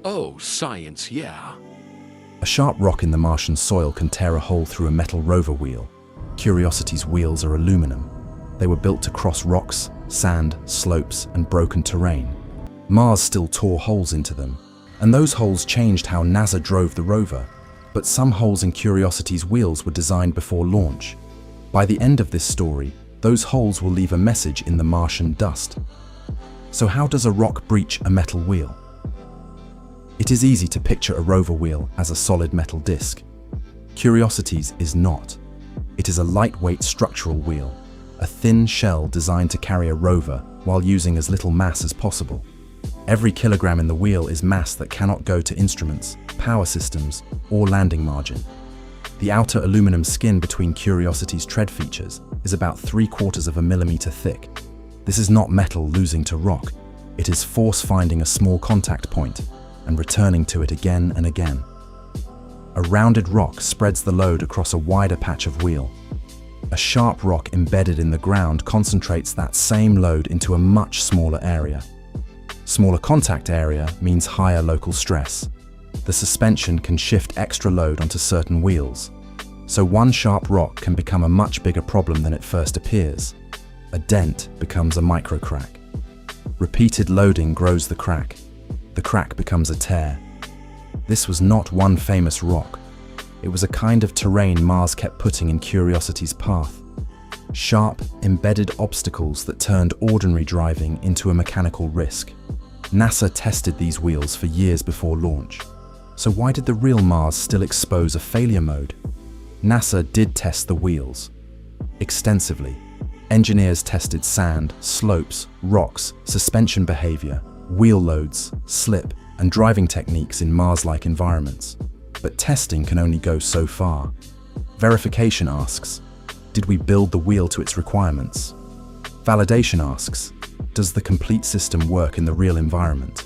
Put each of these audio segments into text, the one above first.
Oh, science, yeah. A sharp rock in the Martian soil can tear a hole through a metal rover wheel. Curiosity's wheels are aluminum. They were built to cross rocks, sand, slopes, and broken terrain. Mars still tore holes into them, and those holes changed how NASA drove the rover. But some holes in Curiosity's wheels were designed before launch. By the end of this story, those holes will leave a message in the Martian dust. So how does a rock breach a metal wheel? It is easy to picture a rover wheel as a solid metal disc. Curiosity's is not. It is a lightweight structural wheel, a thin shell designed to carry a rover while using as little mass as possible. Every kilogram in the wheel is mass that cannot go to instruments, power systems, or landing margin. The outer aluminum skin between Curiosity's tread features is about 3/4 of a millimeter thick. This is not metal losing to rock. It is force finding a small contact point and returning to it again and again. A rounded rock spreads the load across a wider patch of wheel. A sharp rock embedded in the ground concentrates that same load into a much smaller area. Smaller contact area means higher local stress. The suspension can shift extra load onto certain wheels. So one sharp rock can become a much bigger problem than it first appears. A dent becomes a micro crack. Repeated loading grows the crack. The crack becomes a tear. This was not one famous rock. It was a kind of terrain Mars kept putting in Curiosity's path. Sharp, embedded obstacles that turned ordinary driving into a mechanical risk. NASA tested these wheels for years before launch. So why did the real Mars still expose a failure mode? NASA did test the wheels extensively. Engineers tested sand, slopes, rocks, suspension behavior, wheel loads, slip, and driving techniques in Mars-like environments. But testing can only go so far. Verification asks, did we build the wheel to its requirements? Validation asks, does the complete system work in the real environment?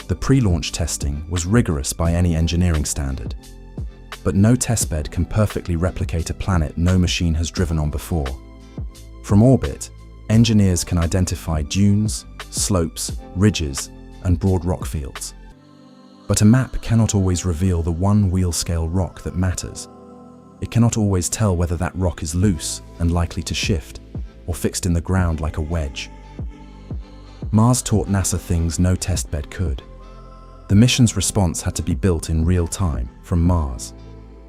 The pre-launch testing was rigorous by any engineering standard. But no testbed can perfectly replicate a planet no machine has driven on before. From orbit, engineers can identify dunes, slopes, ridges, and broad rock fields. But a map cannot always reveal the one wheel-scale rock that matters. It cannot always tell whether that rock is loose and likely to shift, or fixed in the ground like a wedge. Mars taught NASA things no testbed could. The mission's response had to be built in real time, from Mars.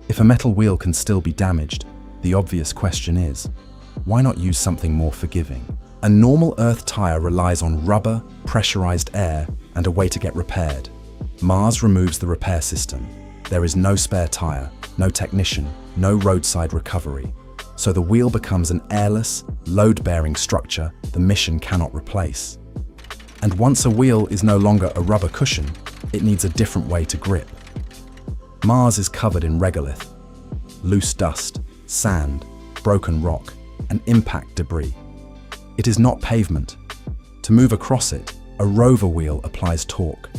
If a metal wheel can still be damaged, the obvious question is, why not use something more forgiving? A normal Earth tire relies on rubber, pressurized air, and a way to get repaired. Mars removes the repair system. There is no spare tire, no technician, no roadside recovery. So the wheel becomes an airless, load-bearing structure the mission cannot replace. And once a wheel is no longer a rubber cushion, it needs a different way to grip. Mars is covered in regolith, loose dust, sand, broken rock, and impact debris. It is not pavement. To move across it, a rover wheel applies torque.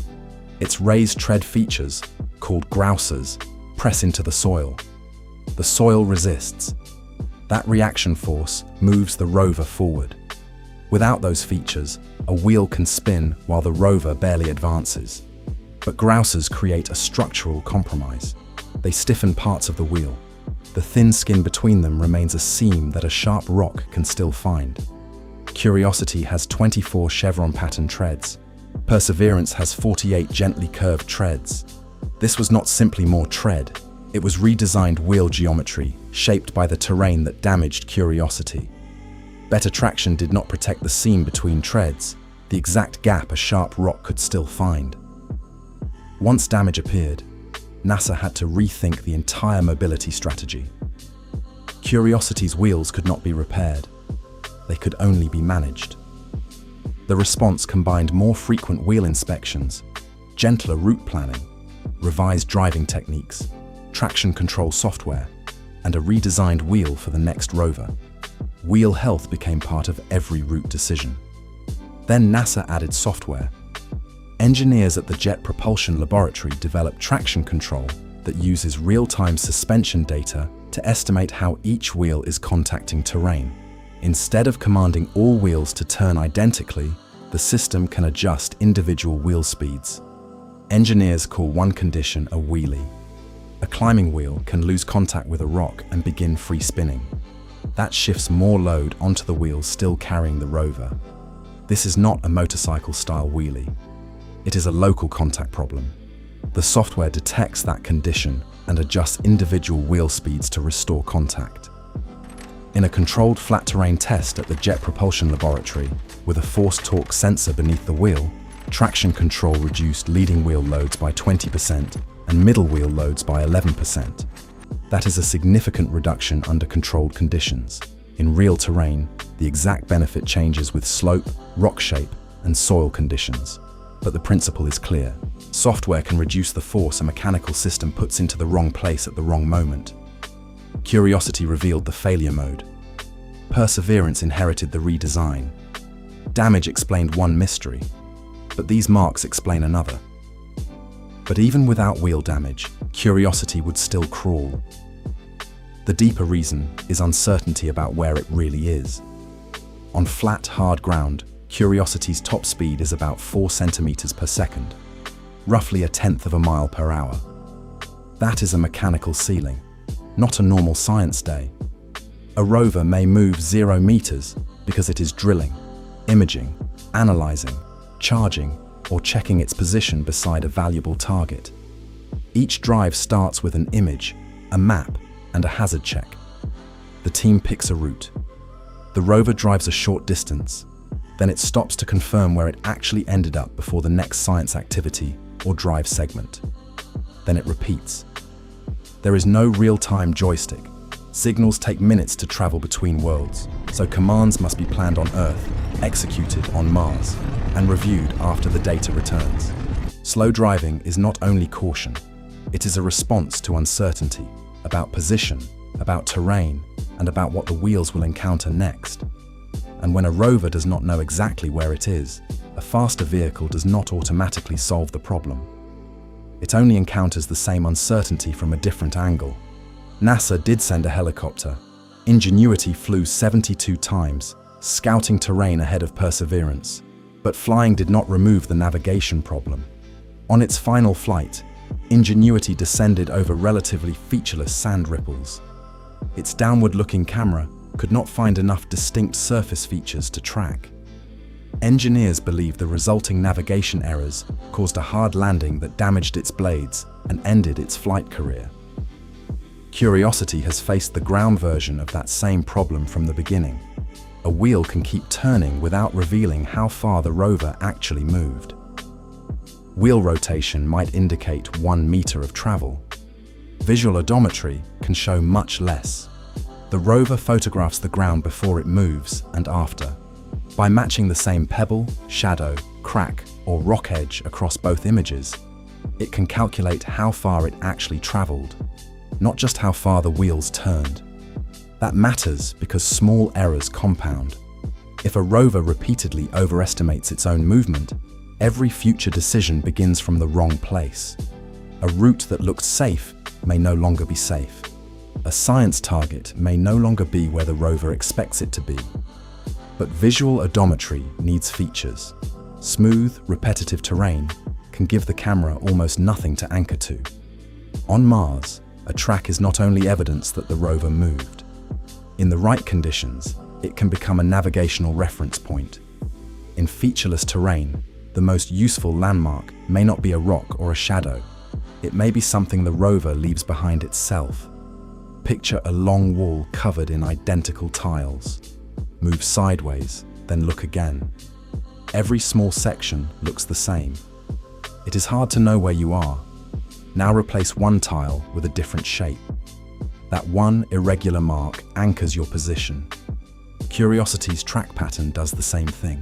Its raised tread features, called grousers, press into the soil. The soil resists. That reaction force moves the rover forward. Without those features, a wheel can spin while the rover barely advances. But grousers create a structural compromise. They stiffen parts of the wheel. The thin skin between them remains a seam that a sharp rock can still find. Curiosity has 24 chevron-pattern treads. Perseverance has 48 gently curved treads. This was not simply more tread. It was redesigned wheel geometry, shaped by the terrain that damaged Curiosity. Better traction did not protect the seam between treads, the exact gap a sharp rock could still find. Once damage appeared, NASA had to rethink the entire mobility strategy. Curiosity's wheels could not be repaired. They could only be managed. The response combined more frequent wheel inspections, gentler route planning, revised driving techniques, traction control software, and a redesigned wheel for the next rover. Wheel health became part of every route decision. Then NASA added software. Engineers at the Jet Propulsion Laboratory developed traction control that uses real-time suspension data to estimate how each wheel is contacting terrain. Instead of commanding all wheels to turn identically, the the system can adjust individual wheel speeds. Engineers call one condition a wheelie. A climbing wheel can lose contact with a rock and begin free spinning. That shifts more load onto the wheels still carrying the rover. This is not a motorcycle-style wheelie. It is a local contact problem. The software detects that condition and adjusts individual wheel speeds to restore contact. In a controlled flat terrain test at the Jet Propulsion Laboratory, with a force torque sensor beneath the wheel, traction control reduced leading wheel loads by 20% and middle wheel loads by 11%. That is a significant reduction under controlled conditions. In real terrain, the exact benefit changes with slope, rock shape, and soil conditions. But the principle is clear. Software can reduce the force a mechanical system puts into the wrong place at the wrong moment. Curiosity revealed the failure mode. Perseverance inherited the redesign. Damage explained one mystery, but these marks explain another. But even without wheel damage, Curiosity would still crawl. The deeper reason is uncertainty about where it really is. On flat, hard ground, Curiosity's top speed is about 4 centimeters per second, roughly 1/10 of a mile per hour. That is a mechanical ceiling, not a normal science day. A rover may move 0 meters because it is drilling, imaging, analyzing, charging, or checking its position beside a valuable target. Each drive starts with an image, a map, and a hazard check. The team picks a route. The rover drives a short distance, then it stops to confirm where it actually ended up before the next science activity or drive segment. Then it repeats. There is no real-time joystick. Signals take minutes to travel between worlds, so commands must be planned on Earth, executed on Mars, and reviewed after the data returns. Slow driving is not only caution, it is a response to uncertainty about position, about terrain, and about what the wheels will encounter next. And when a rover does not know exactly where it is, a faster vehicle does not automatically solve the problem. It only encounters the same uncertainty from a different angle. NASA did send a helicopter. Ingenuity flew 72 times, scouting terrain ahead of Perseverance. But flying did not remove the navigation problem. On its final flight, Ingenuity descended over relatively featureless sand ripples. Its downward-looking camera could not find enough distinct surface features to track. Engineers believe the resulting navigation errors caused a hard landing that damaged its blades and ended its flight career. Curiosity has faced the ground version of that same problem from the beginning. A wheel can keep turning without revealing how far the rover actually moved. Wheel rotation might indicate 1 meter of travel. Visual odometry can show much less. The rover photographs the ground before it moves and after. By matching the same pebble, shadow, crack, or rock edge across both images, it can calculate how far it actually traveled, not just how far the wheels turned. That matters because small errors compound. If a rover repeatedly overestimates its own movement, every future decision begins from the wrong place. A route that looked safe may no longer be safe. A science target may no longer be where the rover expects it to be. But visual odometry needs features. Smooth, repetitive terrain can give the camera almost nothing to anchor to. On Mars, a track is not only evidence that the rover moved. In the right conditions, it can become a navigational reference point. In featureless terrain, the most useful landmark may not be a rock or a shadow. It may be something the rover leaves behind itself. Picture a long wall covered in identical tiles. Move sideways, then look again. Every small section looks the same. It is hard to know where you are. Now replace one tile with a different shape. That one irregular mark anchors your position. Curiosity's track pattern does the same thing.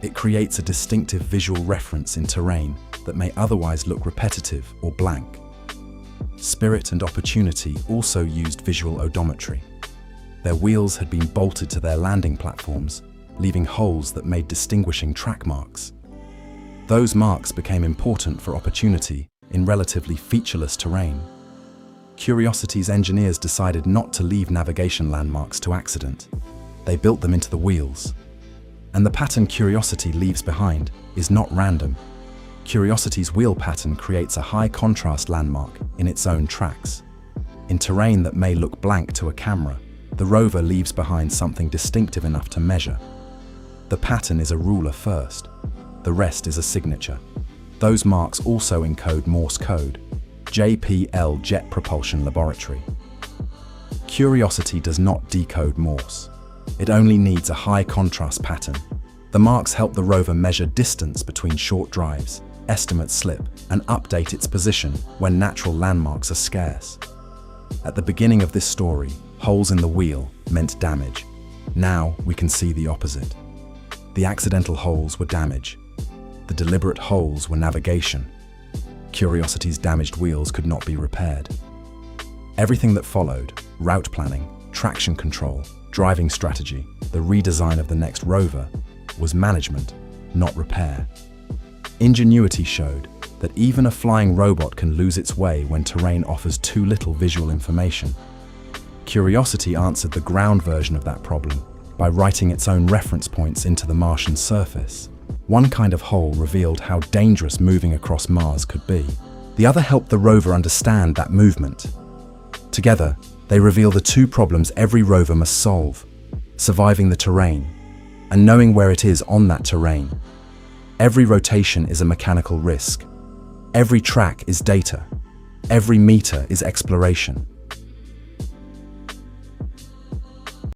It creates a distinctive visual reference in terrain that may otherwise look repetitive or blank. Spirit and Opportunity also used visual odometry. Their wheels had been bolted to their landing platforms, leaving holes that made distinguishing track marks. Those marks became important for Opportunity in relatively featureless terrain. Curiosity's engineers decided not to leave navigation landmarks to accident. They built them into the wheels. And the pattern Curiosity leaves behind is not random. Curiosity's wheel pattern creates a high-contrast landmark in its own tracks. In terrain that may look blank to a camera, the rover leaves behind something distinctive enough to measure. The pattern is a ruler first. The rest is a signature. Those marks also encode Morse code, JPL Jet Propulsion Laboratory. Curiosity does not decode Morse. It only needs a high-contrast pattern. The marks help the rover measure distance between short drives, estimate slip, and update its position when natural landmarks are scarce. At the beginning of this story, holes in the wheel meant damage. Now we can see the opposite. The accidental holes were damage. The deliberate holes were navigation. Curiosity's damaged wheels could not be repaired. Everything that followed, route planning, traction control, driving strategy, the redesign of the next rover, was management, not repair. Ingenuity showed that even a flying robot can lose its way when terrain offers too little visual information. Curiosity answered the ground version of that problem by writing its own reference points into the Martian surface. One kind of hole revealed how dangerous moving across Mars could be. The other helped the rover understand that movement. Together, they reveal the two problems every rover must solve: surviving the terrain and knowing where it is on that terrain. Every rotation is a mechanical risk. Every track is data. Every meter is exploration.